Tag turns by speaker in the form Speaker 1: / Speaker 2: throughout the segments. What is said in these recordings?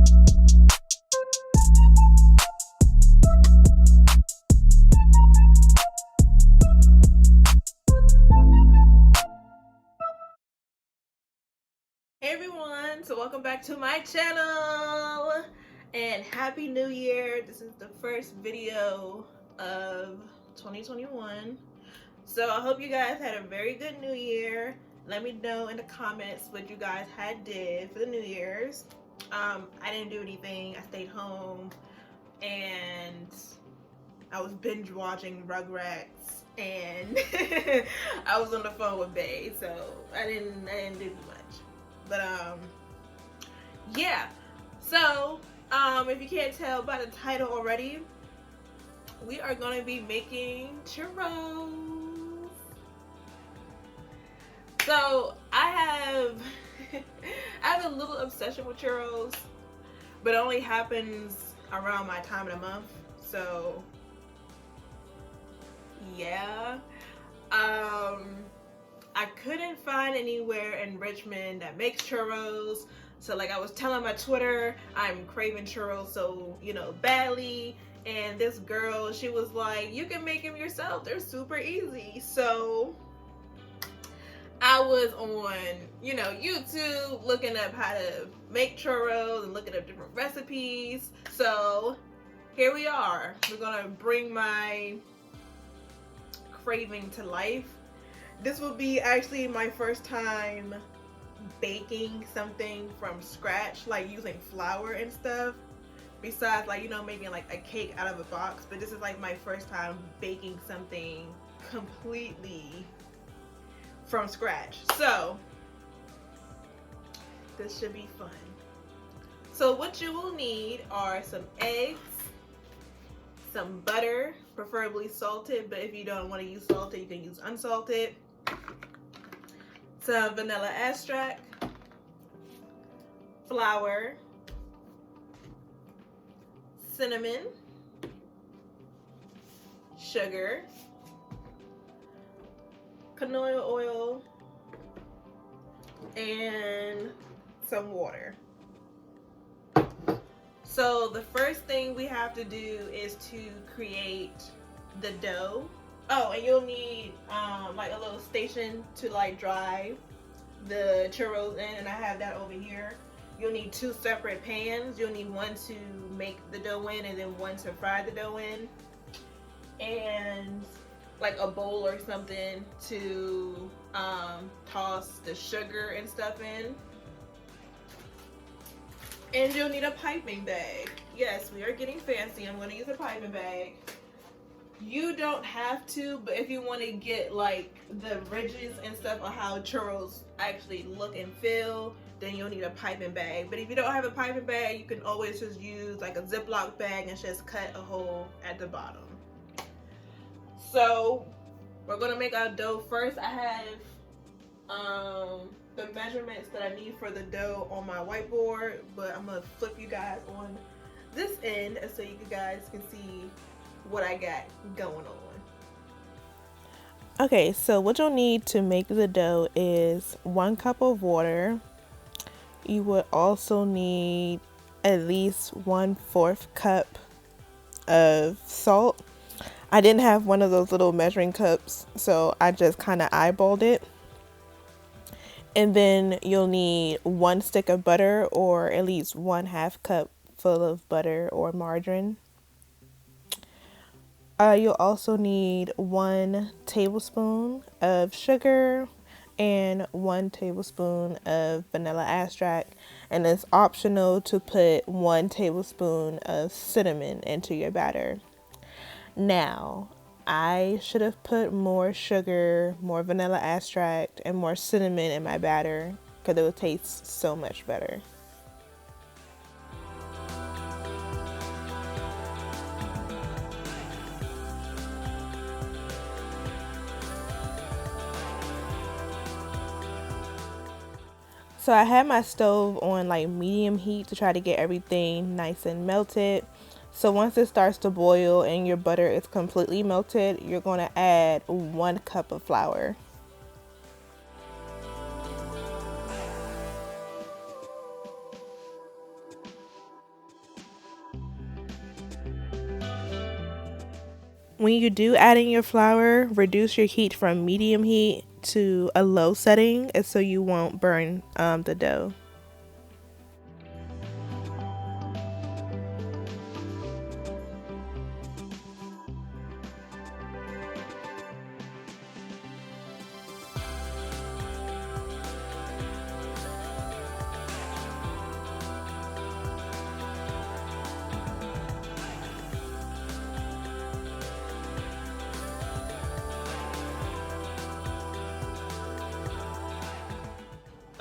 Speaker 1: Hey everyone, so welcome back to my channel and happy new year. This is the first video of 2021, so I hope you guys had a very good new year. Let me know in the comments what you guys did for the New Year's. I didn't do anything. I stayed home and I was binge watching Rugrats, and I was on the phone with Bae, so I didn't do much. But yeah. So if you can't tell by the title already, we are gonna be making churros. So I have I have a little obsession with churros, but it only happens around my time of the month. So yeah. I couldn't find anywhere in Richmond that makes churros. So like I was telling my Twitter, I'm craving churros so, badly. And this girl, she was like, you can make them yourself. They're super easy. So I was on, YouTube looking up how to make churros and looking up different recipes. So here we are. We're gonna bring my craving to life. This will be actually my first time baking something from scratch, like using flour and stuff, besides making like a cake out of a box. But this is like my first time baking something completely from scratch, so this should be fun. So what you will need are some eggs, some butter, preferably salted, but if you don't want to use salted, you can use unsalted, some vanilla extract, flour, cinnamon, sugar, canola oil, and some water. So the first thing we have to do is to create the dough. Oh, and you'll need like a little station to like dry the churros in, and I have that over here. You'll need two separate pans. You'll need one to make the dough in and then one to fry the dough in, and like a bowl or something to toss the sugar and stuff in. And you'll need a piping bag. Yes, we are getting fancy. I'm going to use a piping bag. You don't have to, but if you want to get like the ridges and stuff on how churros actually look and feel, then you'll need a piping bag. But if you don't have a piping bag, you can always just use like a Ziploc bag and just cut a hole at the bottom. So we're going to make our dough first. I have the measurements that I need for the dough on my whiteboard, but I'm going to flip you guys on this end so you guys can see what I got going on. Okay, so what you'll need to make the dough is 1 cup of water. You would also need at least 1/4 cup of salt. I didn't have one of those little measuring cups, so I just kind of eyeballed it. And then you'll need 1 stick of butter, or at least 1/2 cup full of butter or margarine. You'll also need 1 tablespoon of sugar and 1 tablespoon of vanilla extract, and it's optional to put 1 tablespoon of cinnamon into your batter. Now, I should have put more sugar, more vanilla extract, and more cinnamon in my batter because it would taste so much better. So I had my stove on like medium heat to try to get everything nice and melted. So once it starts to boil and your butter is completely melted, you're going to add 1 cup of flour. when you do add in your flour, reduce your heat from medium heat to a low setting, so you won't burn the dough.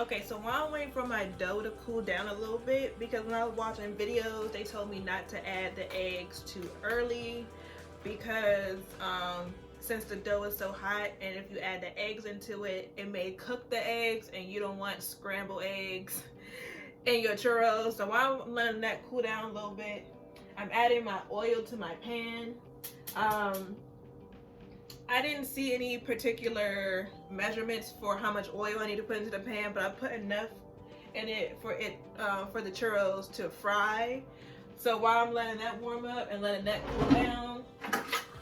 Speaker 1: Okay, so while I'm waiting for my dough to cool down a little bit, because when I was watching videos, they told me not to add the eggs too early, because since the dough is so hot, and if you add the eggs into it, it may cook the eggs, and you don't want scrambled eggs in your churros. So while I'm letting that cool down a little bit, I'm adding my oil to my pan. I didn't see any particular measurements for how much oil I need to put into the pan, but I put enough in it for the churros to fry. So while I'm letting that warm up and letting that cool down,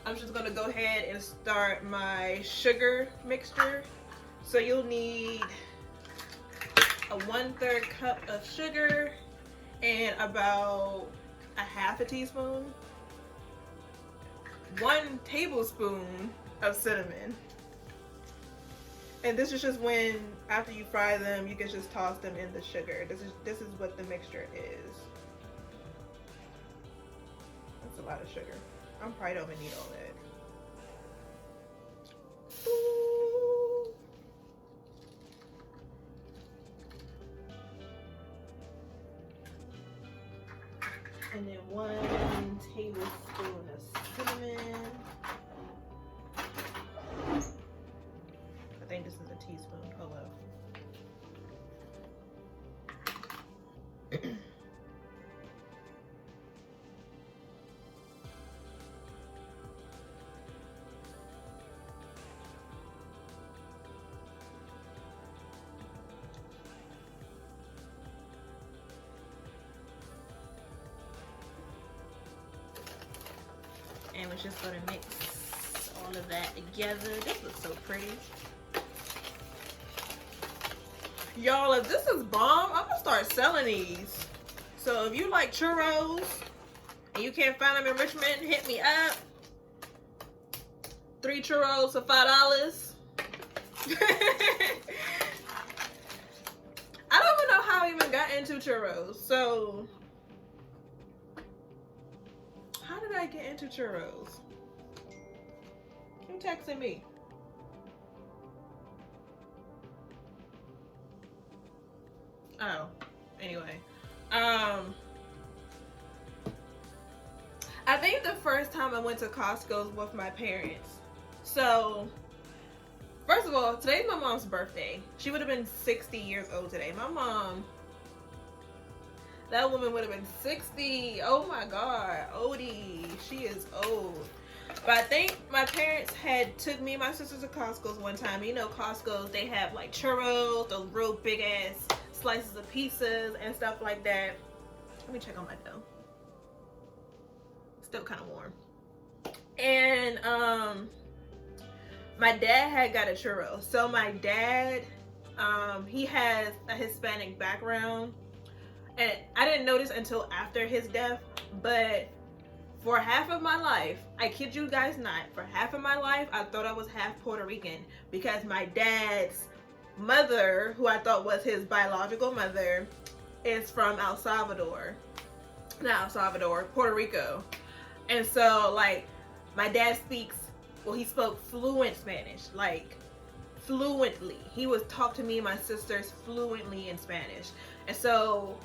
Speaker 1: I'm just gonna go ahead and start my sugar mixture. So you'll need a 1/3 cup of sugar and about a half a teaspoon, 1 tablespoon of cinnamon. And this is just when, after you fry them, you can just toss them in the sugar. This is what the mixture is. That's a lot of sugar. I probably don't even need all that. Ooh. And then 1 tablespoon of cinnamon. I think this is a teaspoon. Hello. And we're just gonna mix all of that together. This looks so pretty. Y'all, if this is bomb, I'm gonna start selling these. So if you like churros and you can't find them in Richmond, hit me up. 3 churros for $5. I don't even know how I even got into churros. So how did I get into churros? Who texting me? Oh, anyway. I think the first time I went to Costco was with my parents. So, first of all, today's my mom's birthday. She would have been 60 years old today. My mom, that woman would have been 60. Oh my God, oldie. She is old. But I think my parents had took me and my sisters to Costco's one time. You know, Costco's, they have like churros, those real big ass slices of pizzas and stuff like that. Let me check on my dough. Still kind of warm. And my dad had got a churro. So my dad, he has a Hispanic background, and I didn't notice until after his death, but for half of my life, I kid you guys not, for half of my life, I thought I was half Puerto Rican, because my dad's mother, who I thought was his biological mother, is from El Salvador. Not El Salvador, Puerto Rico. And so, like, my dad speaks, well, he spoke fluent Spanish, like, fluently. He would talk to me and my sisters fluently in Spanish. And so,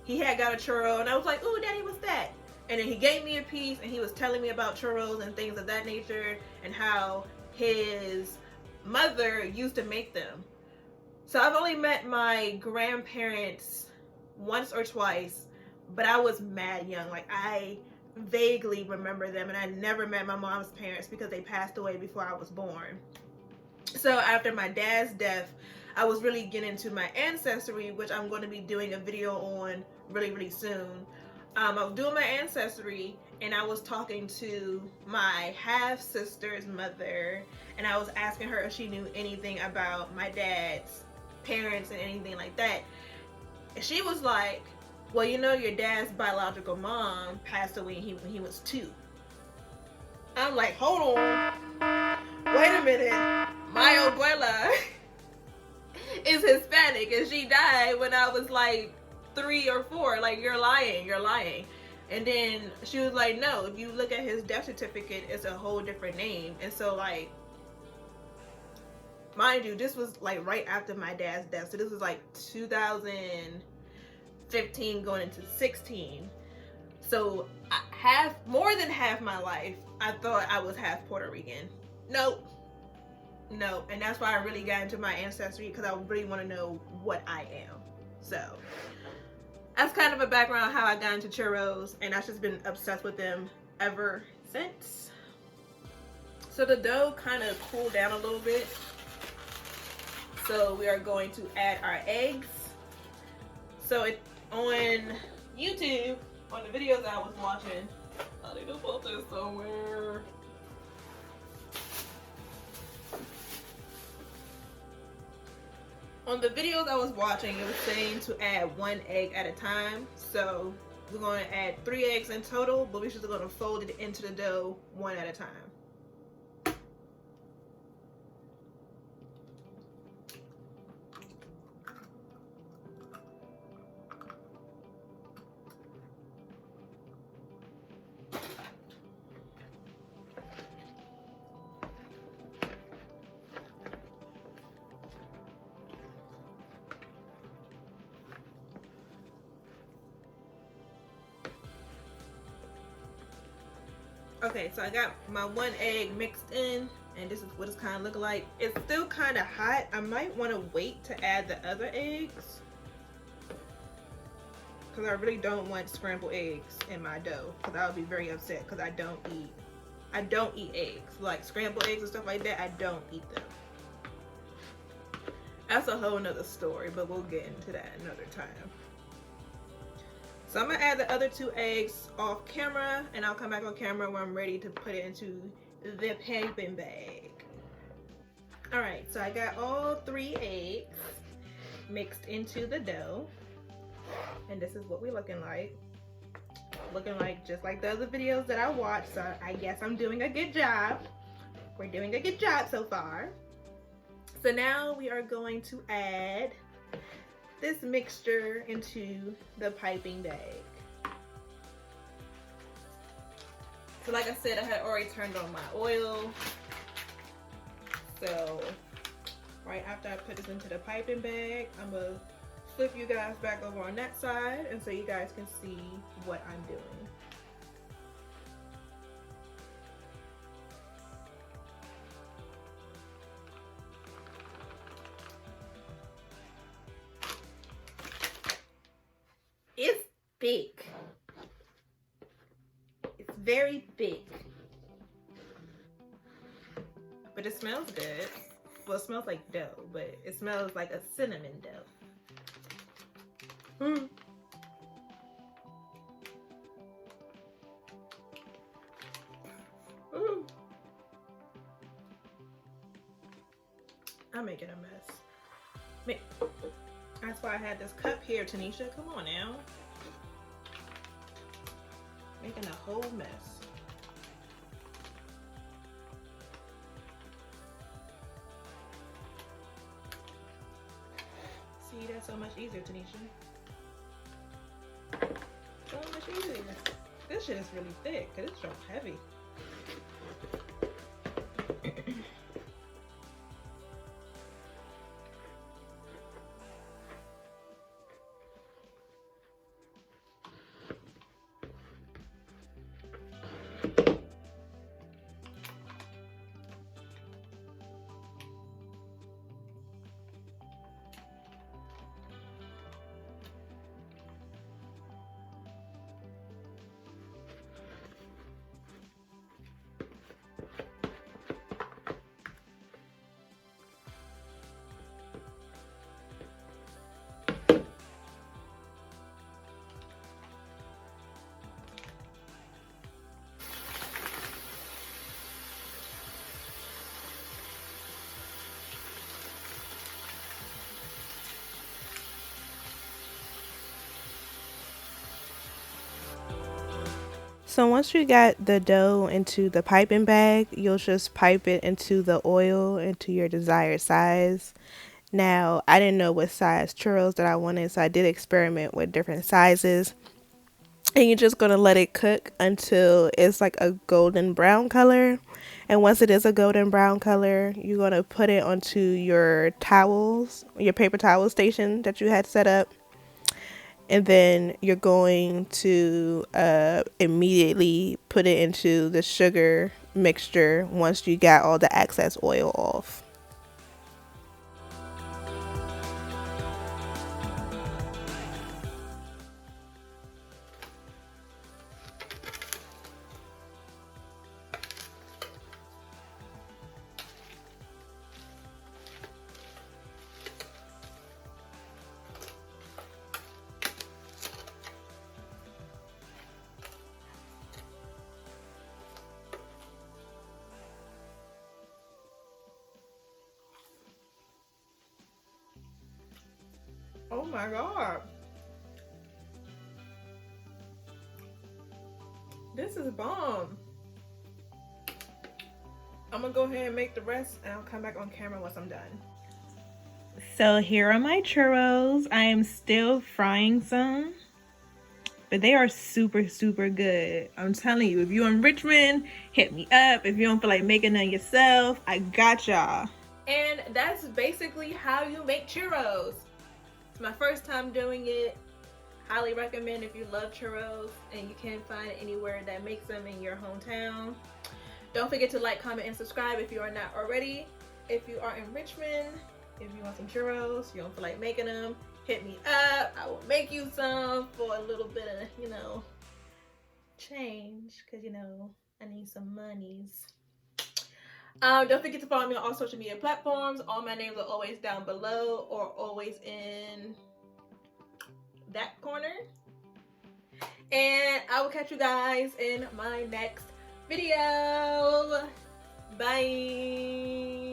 Speaker 1: he had got a churro, and I was like, "Ooh, Daddy, what's that?" And then he gave me a piece, and he was telling me about churros and things of that nature, and how his mother used to make them. So I've only met my grandparents once or twice, but I was mad young. Like, I vaguely remember them, and I never met my mom's parents because they passed away before I was born. So after my dad's death, I was really getting into my ancestry, which I'm going to be doing a video on really, really soon. I was doing my ancestry and I was talking to my half sister's mother, and I was asking her if she knew anything about my dad's parents and anything like that. And she was like, well, you know, your dad's biological mom passed away when he was 2. I'm like, hold on, wait a minute. My abuela is Hispanic and she died when I was like 3 or 4. Like, you're lying. And then she was like, no, if you look at his death certificate, it's a whole different name. And so, like, mind you, this was like right after my dad's death. So this was like 2015 going into 16. So more than half my life, I thought I was half Puerto Rican. Nope. And that's why I really got into my ancestry, because I really want to know what I am. So that's kind of a background how I got into churros, and I've just been obsessed with them ever since. So the dough kind of cooled down a little bit. So we are going to add our eggs. So on YouTube, on the videos I was watching, I need to put this somewhere. On the videos I was watching, it was saying to add 1 egg at a time. So we're going to add 3 eggs in total, but we're just going to fold it into the dough 1 at a time. Okay, so I got my 1 egg mixed in, and this is what it's kind of looking like. It's still kind of hot. I might want to wait to add the other eggs, because I really don't want scrambled eggs in my dough, because I would be very upset, because I don't eat eggs. Like scrambled eggs and stuff like that, I don't eat them. That's a whole nother story, but we'll get into that another time. So I'm gonna add the other 2 eggs off camera, and I'll come back on camera when I'm ready to put it into the piping bag. All right, so I got all 3 eggs mixed into the dough, and this is what we're looking like. Looking like just like the other videos that I watched, so I guess I'm doing a good job. We're doing a good job so far. So now we are going to add this mixture into the piping bag. So like I said, I had already turned on my oil. So right after I put this into the piping bag, I'm gonna flip you guys back over on that side, and so you guys can see what I'm doing. It's thick. It's very thick. But it smells good. Well, it smells like dough, but it smells like a cinnamon dough. I'm making a mess. That's why I had this cup here, Tanisha. Come on now. Making a whole mess. See, that's so much easier, Tanisha. So much easier. This shit is really thick, because it's so heavy. So once you got the dough into the piping bag, you'll just pipe it into the oil into your desired size. Now, I didn't know what size churros that I wanted, so I did experiment with different sizes. And you're just going to let it cook until it's like a golden brown color. And once it is a golden brown color, you're going to put it onto your towels, your paper towel station that you had set up. And then you're going to immediately put it into the sugar mixture once you got all the excess oil off. Oh my god. This is bomb. I'm gonna go ahead and make the rest and I'll come back on camera once I'm done. So here are my churros. I am still frying some, but they are super, super good. I'm telling you, if you're in Richmond, hit me up. If you don't feel like making them yourself, I got y'all. And that's basically how you make churros. It's my first time doing it. Highly recommend if you love churros and you can't find anywhere that makes them in your hometown. Don't forget to like, comment, and subscribe if you are not already. If you are in Richmond, if you want some churros, you don't feel like making them, hit me up. I will make you some for a little bit of, change, because, I need some monies. Don't forget to follow me on all social media platforms. All my names are always down below or always in that corner. And I will catch you guys in my next video. Bye.